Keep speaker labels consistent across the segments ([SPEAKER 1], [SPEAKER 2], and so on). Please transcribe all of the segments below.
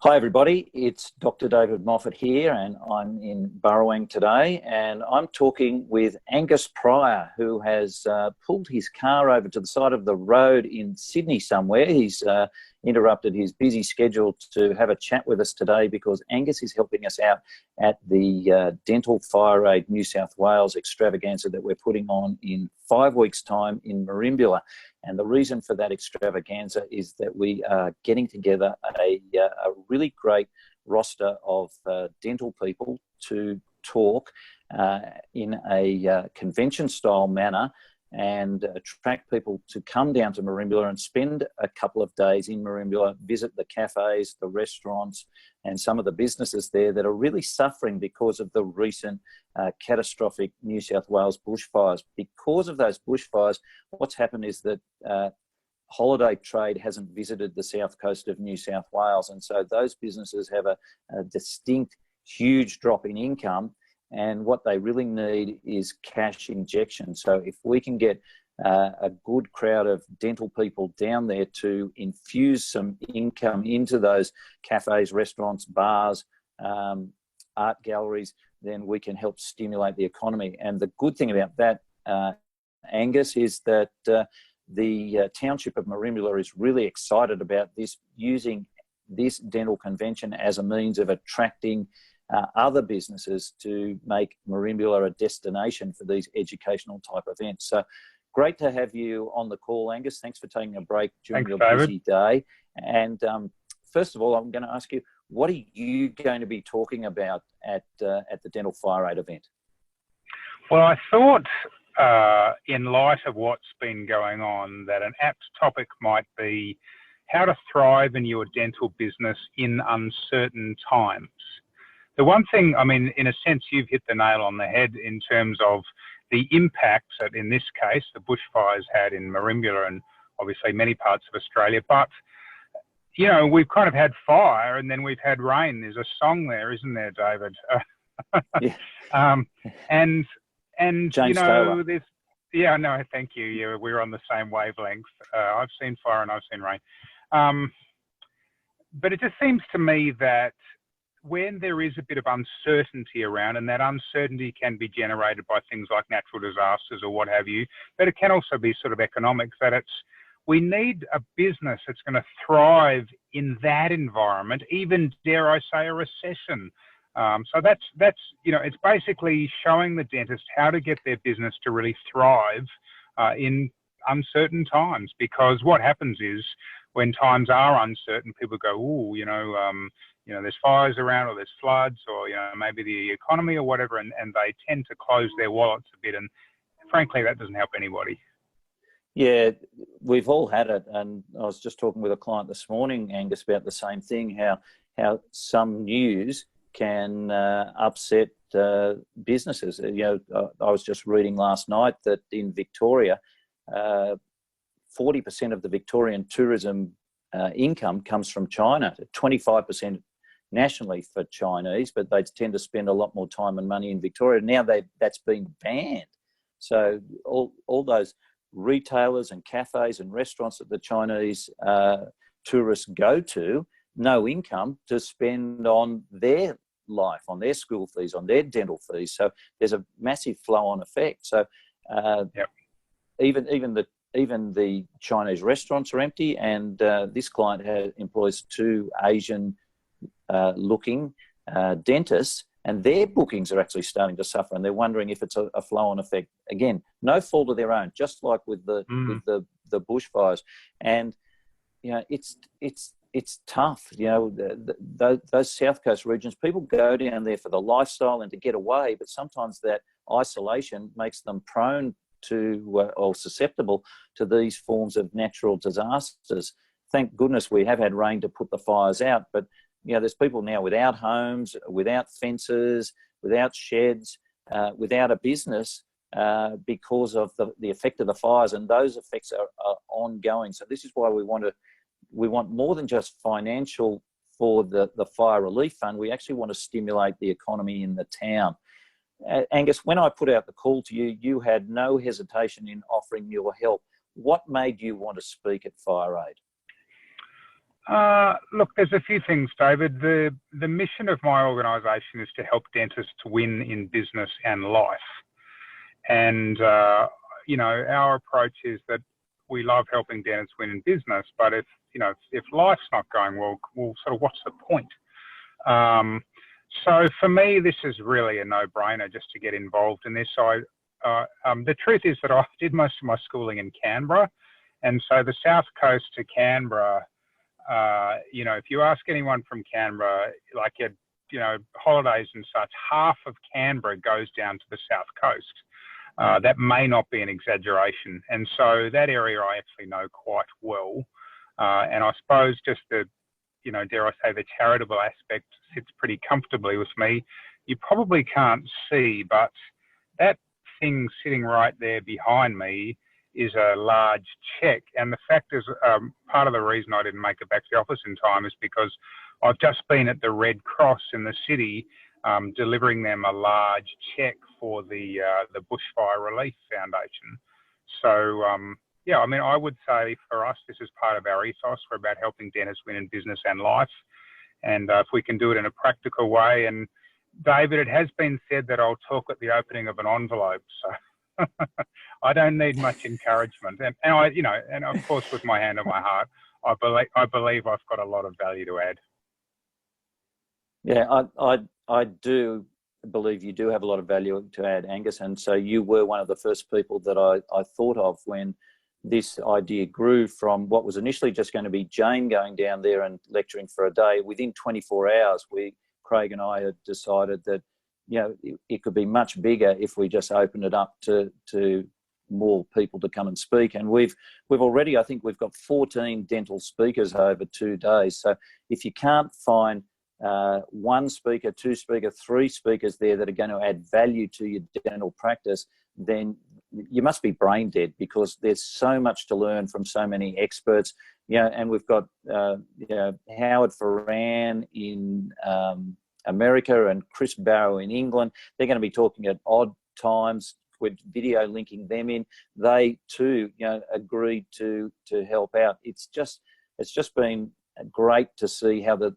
[SPEAKER 1] Hi everybody, it's Dr. David Moffet here and I'm in Burrowang today and I'm talking with Angus Pryor, who has pulled his car over to the side of the road in Sydney somewhere. He's interrupted his busy schedule to have a chat with us today because Angus is helping us out at the Dental Fire Aid New South Wales extravaganza that we're putting on in 5 weeks' time in Merimbula. And the reason for that extravaganza is that we are getting together a really great roster of dental people to talk in a convention-style manner and attract people to come down to Merimbula and spend a couple of days in Merimbula, visit the cafes, the restaurants, and some of the businesses there that are really suffering because of the recent catastrophic New South Wales bushfires. Because of those bushfires, what's happened is that holiday trade hasn't visited the south coast of New South Wales, and so those businesses have a distinct, huge drop in income. And what they really need is cash injection. So if we can get a good crowd of dental people down there to infuse some income into those cafes, restaurants, bars, art galleries, then we can help stimulate the economy. And the good thing about that, Angus, is that the township of Merimbula is really excited about this, using this dental convention as a means of attracting other businesses to make Merimbula a destination for these educational type events. So great to have you on the call, Angus. Thanks for taking a break during your busy day. And first of all, I'm going to ask you, what are you going to be talking about at the Dental Fire Aid event?
[SPEAKER 2] Well, I thought in light of what's been going on that an apt topic might be how to thrive in your dental business in uncertain times. The one thing, I mean, in a sense, you've hit the nail on the head in terms of the impacts that, in this case, the bushfires had in Merimbula and obviously many parts of Australia. But, you know, we've kind of had fire and then we've had rain. There's a song there, isn't there, David?
[SPEAKER 1] Yeah.
[SPEAKER 2] And
[SPEAKER 1] James
[SPEAKER 2] you know,
[SPEAKER 1] Taylor.
[SPEAKER 2] there's, yeah, no, thank you. Yeah, we're on the same wavelength. I've seen fire and I've seen rain. But it just seems to me that when there is a bit of uncertainty around, and that uncertainty can be generated by things like natural disasters or what have you, but it can also be sort of economic, that we need a business that's going to thrive in that environment, even, dare I say, a recession. So that's you know, it's basically showing the dentist how to get their business to really thrive in uncertain times, because what happens is when times are uncertain, people go, oh, you know, there's fires around, or there's floods, or, you know, maybe the economy or whatever, and they tend to close their wallets a bit. And frankly, that doesn't help anybody.
[SPEAKER 1] Yeah, we've all had it. And I was just talking with a client this morning, Angus, about the same thing, how some news can upset businesses. You know, I was just reading last night that in Victoria, 40% of the Victorian tourism income comes from China, 25% nationally for Chinese, but they tend to spend a lot more time and money in Victoria. Now that's been banned. So all those retailers and cafes and restaurants that the Chinese tourists go to, no income to spend on their life, on their school fees, on their dental fees. So there's a massive flow-on effect. So
[SPEAKER 2] Yep.
[SPEAKER 1] even the Chinese restaurants are empty, and this client employs 2 Asian-looking dentists, and their bookings are actually starting to suffer, and they're wondering if it's a flow-on effect. Again, no fault of their own, just like with the bushfires. And you know, it's tough. You know, those South Coast regions, people go down there for the lifestyle and to get away, but sometimes that isolation makes them prone to or susceptible to these forms of natural disasters. Thank goodness we have had rain to put the fires out, but you know, there's people now without homes, without fences, without sheds, without a business because of the effect of the fires, and those effects are ongoing. So this is why we want more than just financial for the fire relief fund. We actually want to stimulate the economy in the town. Angus, when I put out the call to you, you had no hesitation in offering your help. What made you want to speak at Fire Aid?
[SPEAKER 2] Look, there's a few things, David. The mission of my organisation is to help dentists win in business and life. And, our approach is that we love helping dentists win in business, but if life's not going well, sort of what's the point? So for me, this is really a no-brainer just to get involved in this. The truth is that I did most of my schooling in Canberra, and so the south coast to Canberra, if you ask anyone from Canberra, like holidays and such, half of Canberra goes down to the south coast. That may not be an exaggeration. And so that area I actually know quite well. And I suppose just dare I say, the charitable aspect sits pretty comfortably with me. You probably can't see, but that thing sitting right there behind me is a large cheque. And the fact is, part of the reason I didn't make it back to the office in time is because I've just been at the Red Cross in the city delivering them a large cheque for the Bushfire Relief Foundation. So, I would say for us, this is part of our ethos. We're about helping dentists win in business and life. And if we can do it in a practical way, and David, it has been said that I'll talk at the opening of an envelope. So I don't need much encouragement. And of course, with my hand on my heart, I believe I've got a lot of value to add.
[SPEAKER 1] Yeah, I do believe you do have a lot of value to add, Angus. And so you were one of the first people that I thought of when this idea grew from what was initially just going to be Jane going down there and lecturing for a day. Within 24 hours, Craig and I had decided that, it could be much bigger if we just opened it up to more people to come and speak. And we've already, I think we've got 14 dental speakers over 2 days. So if you can't find one speaker, two speakers, three speakers there that are going to add value to your dental practice, then you must be brain dead, because there's so much to learn from so many experts. And we've got Howard Ferran in America and Chris Barrow in England. They're going to be talking at odd times. We're video linking them in. They too, agreed to help out. It's just been great to see how the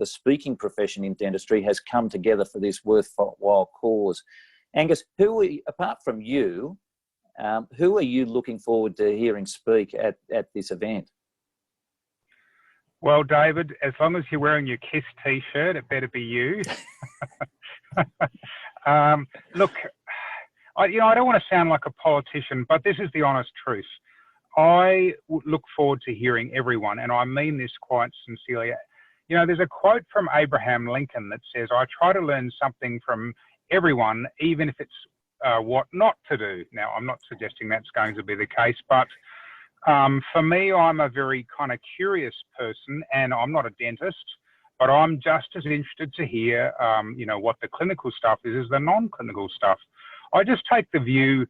[SPEAKER 1] speaking profession in dentistry has come together for this worthwhile cause. Angus, apart from you, who are you looking forward to hearing speak at this event?
[SPEAKER 2] Well, David, as long as you're wearing your KISS T-shirt, it better be you. Look, I don't want to sound like a politician, but this is the honest truth. I look forward to hearing everyone, and I mean this quite sincerely. There's a quote from Abraham Lincoln that says, "I try to learn something from everyone, even if it's what not to do." Now, I'm not suggesting that's going to be the case, but for me, I'm a very kind of curious person, and I'm not a dentist, but I'm just as interested to hear, what the clinical stuff is as the non-clinical stuff. I just take the view,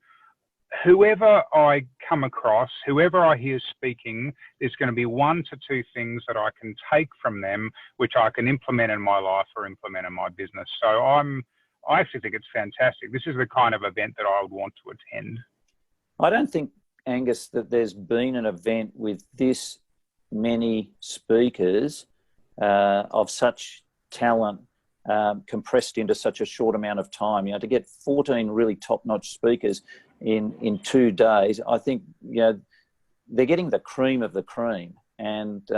[SPEAKER 2] whoever I come across, whoever I hear speaking, there's going to be 1 to 2 things that I can take from them, which I can implement in my life or implement in my business. So I actually think it's fantastic. This is the kind of event that I would want to attend.
[SPEAKER 1] I don't think, Angus, that there's been an event with this many speakers of such talent compressed into such a short amount of time. To get 14 really top-notch speakers in 2 days, I think they're getting the cream of the cream, and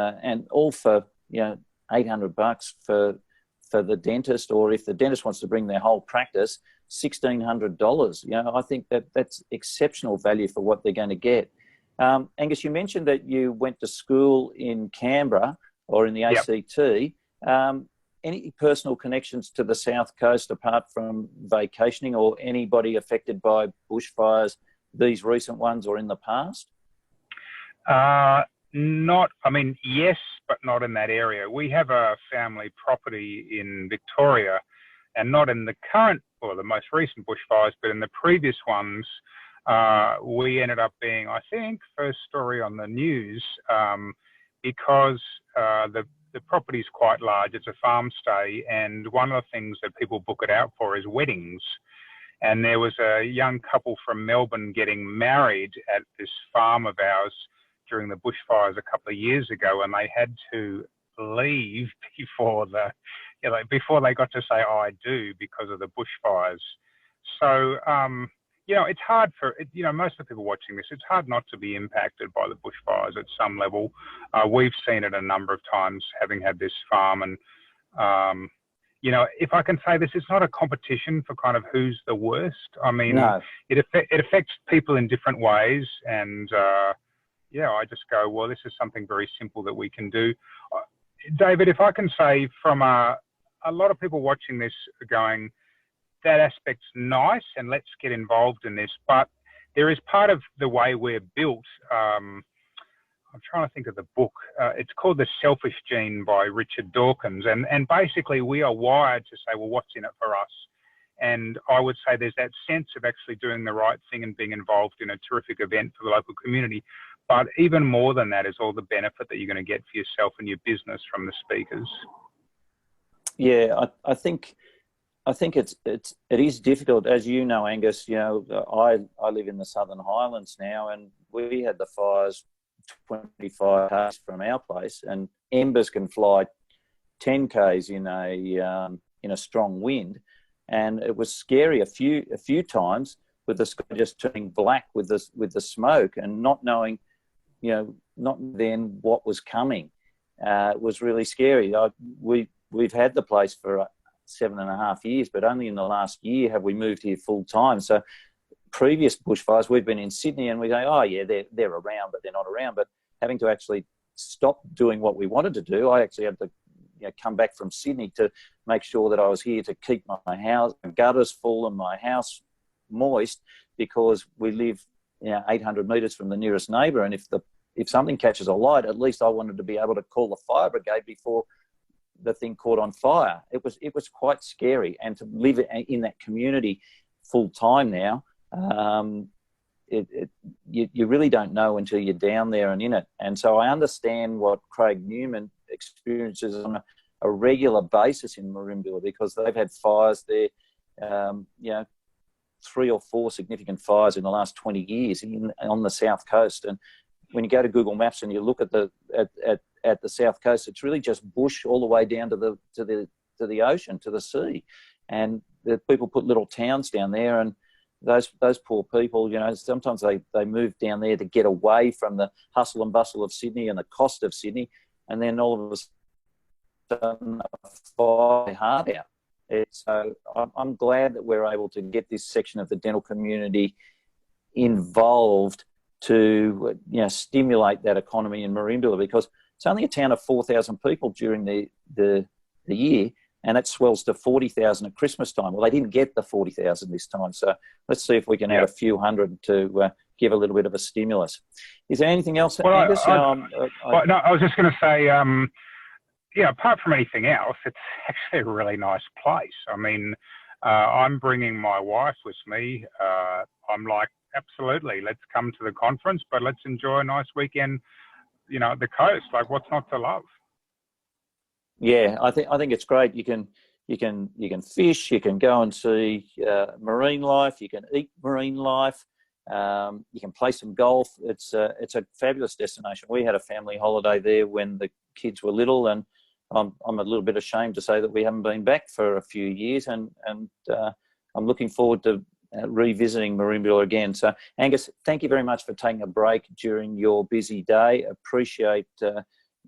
[SPEAKER 1] all for $800 for the dentist, or if the dentist wants to bring their whole practice, $1,600. I think that's exceptional value for what they're going to get. Angus, you mentioned that you went to school in Canberra or in the ACT. Yep. Any personal connections to the South Coast apart from vacationing, or anybody affected by bushfires, these recent ones or in the past?
[SPEAKER 2] Yes, but not in that area. We have a family property in Victoria, and not in the current or the most recent bushfires, but in the previous ones, we ended up being, I think, first story on the news, because the property is quite large. It's a farm stay, and one of the things that people book it out for is weddings. And there was a young couple from Melbourne getting married at this farm of ours during the bushfires a couple of years ago, and they had to leave before before they got to say "I do" because of the bushfires. So it's hard for most of the people watching this. It's hard not to be impacted by the bushfires at some level. We've seen it a number of times, having had this farm, and if I can say this, it's not a competition for kind of who's the worst. I mean,
[SPEAKER 1] No.
[SPEAKER 2] it affects people in different ways, and I just go, well, this is something very simple that we can do. David, if I can say, from a lot of people watching this are going, that aspect's nice, and let's get involved in this, but there is part of the way we're built. I'm trying to think of the book. It's called The Selfish Gene by Richard Dawkins. And basically we are wired to say, well, what's in it for us? And I would say there's that sense of actually doing the right thing and being involved in a terrific event for the local community. But even more than that is all the benefit that you're going to get for yourself and your business from the speakers.
[SPEAKER 1] Yeah, I think it is difficult. As you know, Angus, I live in the Southern Highlands now, and we had the fires 25 k's from our place, and embers can fly 10 k's in a strong wind, and it was scary a few times with the sky just turning black with the smoke and not knowing, not then what was coming. It was really scary. We've had the place for 7.5 years, but only in the last year have we moved here full time. So previous bushfires, we've been in Sydney and we go, oh yeah, they're around, but they're not around. But having to actually stop doing what we wanted to do, I actually had to come back from Sydney to make sure that I was here to keep my house, gutters full and my house moist, because we live 800 metres from the nearest neighbour, and if something catches a light, at least I wanted to be able to call the fire brigade before the thing caught on fire. It was quite scary, and to live in that community full time now, you really don't know until you're down there and in it. And so I understand what Craig Newman experiences on a regular basis in Merimbula, because they've had fires there, 3 or 4 significant fires in the last 20 years on the south coast. And when you go to Google Maps and you look at the south coast, it's really just bush all the way down to the ocean, to the sea. And the people put little towns down there, and those poor people, sometimes they move down there to get away from the hustle and bustle of Sydney and the cost of Sydney, and then all of a sudden fire heart out. So I'm glad that we're able to get this section of the dental community involved to stimulate that economy in Merimbula, because it's only a town of 4,000 people during the year, and it swells to 40,000 at Christmas time. Well, they didn't get the 40,000 this time, so let's see if we can add a few hundred to give a little bit of a stimulus. Is there anything else, Angus?
[SPEAKER 2] No, I was just going to say, apart from anything else, it's actually a really nice place. I mean, I'm bringing my wife with me. I'm like, absolutely, let's come to the conference, but let's enjoy a nice weekend, at the coast. Like, what's not to love? Yeah,
[SPEAKER 1] I think it's great. You can fish, you can go and see marine life, you can eat marine life, you can play some golf. It's a fabulous destination. We had a family holiday there when the kids were little, and I'm a little bit ashamed to say that we haven't been back for a few years, and I'm looking forward to revisiting Merimbula again. So, Angus, thank you very much for taking a break during your busy day. Appreciate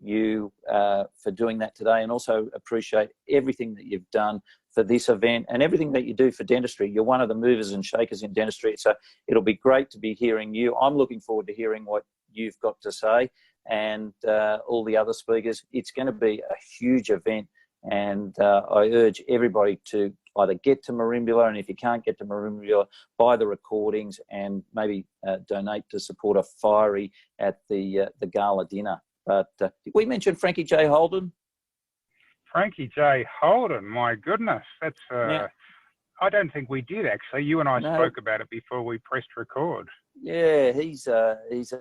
[SPEAKER 1] you for doing that today, and also appreciate everything that you've done for this event and everything that you do for dentistry. You're one of the movers and shakers in dentistry, so it'll be great to be hearing you. I'm looking forward to hearing what you've got to say, and all the other speakers. It's going to be a huge event, and I urge everybody to either get to Merimbula, and if you can't get to Merimbula, buy the recordings and maybe donate to support a fiery at the gala dinner. But did we mention Frankie J. Holden?
[SPEAKER 2] Frankie J. Holden, my goodness. That's I don't think we did, actually. You and I spoke about it before we pressed record.
[SPEAKER 1] Yeah, he's an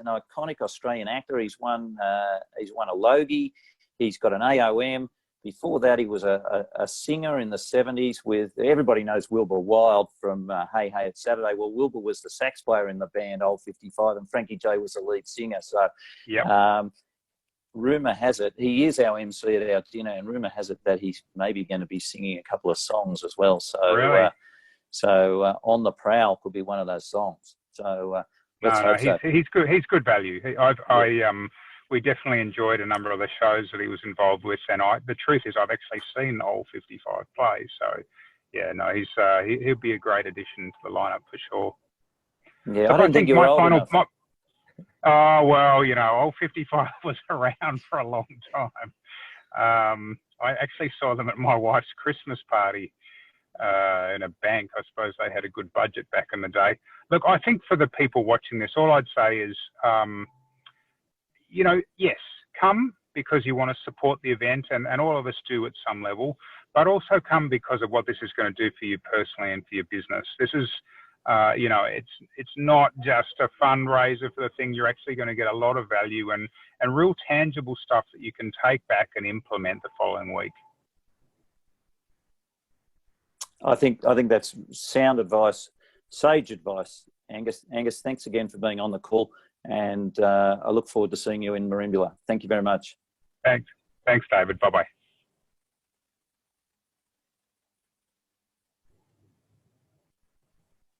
[SPEAKER 1] iconic Australian actor. He's won a Logie. He's got an AOM. Before that, he was a singer in the 70s with, everybody knows Wilbur Wilde from Hey Hey It's Saturday. Well, Wilbur was the sax player in the band Old 55, and Frankie J was the lead singer. So rumour has it, he is our MC at our dinner, and rumour has it that he's maybe going to be singing a couple of songs as well. So,
[SPEAKER 2] really?
[SPEAKER 1] On the Prowl could be one of those songs. So let's hope so.
[SPEAKER 2] He's good. He's good value. We definitely enjoyed a number of the shows that he was involved with, and the truth is, I've actually seen Old 55 play. So, yeah, no, he'll be a great addition to the lineup for sure.
[SPEAKER 1] Yeah, I don't think you're old enough.
[SPEAKER 2] Oh, well, Old 55 was around for a long time. I actually saw them at my wife's Christmas party in a bank. I suppose they had a good budget back in the day. Look, I think for the people watching this, all I'd say is, yes, come because you want to support the event, and all of us do at some level, but also come because of what this is going to do for you personally and for your business. This is, it's not just a fundraiser for the thing. You're actually going to get a lot of value and real tangible stuff that you can take back and implement the following week.
[SPEAKER 1] I think that's sound advice, sage advice, Angus. Angus, thanks again for being on the call, and I look forward to seeing you in Merimbula. Thank you very much.
[SPEAKER 2] Thanks, David. Bye-bye.